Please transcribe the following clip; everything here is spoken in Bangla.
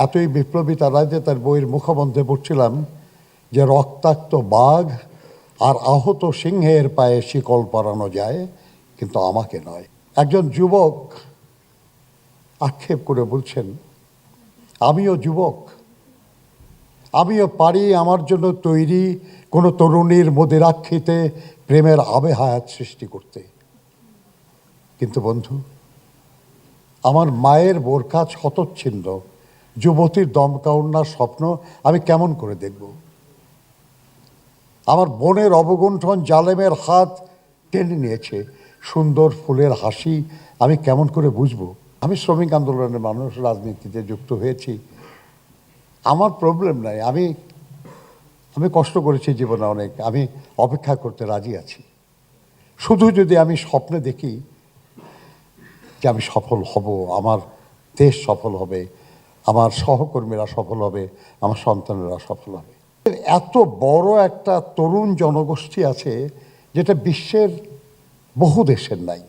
এতই বিপ্লবী তারা যে তার বইয়ের মুখবন্ধে পড়ছিলাম যে রক্তাক্ত বাঘ আর আহত সিংহের পায়ে শিকল পরানো যায়, কিন্তু আমাকে নয়। একজন যুবক আক্ষেপ করে বলছেন, আমিও যুবক, আমিও পারি আমার জন্য তৈরি কোনো তরুণীর মদিরাক্ষিতে প্রেমের আবেহায়াত সৃষ্টি করতে। কিন্তু বন্ধু, আমার মায়ের বোরকা শতচ্ছিন্ন যুবতীর দমকাউন্নার স্বপ্ন আমি কেমন করে দেখব? আমার বোনের অবগুণ্ঠন জালেমের হাত টেনে নিয়েছে সুন্দর ফুলের হাসি আমি কেমন করে বুঝবো? আমি শ্রমিক আন্দোলনের মানুষ, রাজনীতিতে যুক্ত হয়েছি, আমার প্রবলেম নাই। আমি কষ্ট করেছি জীবনে অনেক, আমি অপেক্ষা করতে রাজি আছি। শুধু যদি আমি স্বপ্নে দেখি যে আমি সফল হব, আমার দেশ সফল হবে, আমার সহকর্মীরা সফল হবে, আমার সন্তানেরা সফল হবে। এত বড় একটা তরুণ জনগোষ্ঠী আছে যেটা বিশ্বের বহু দেশের নাই।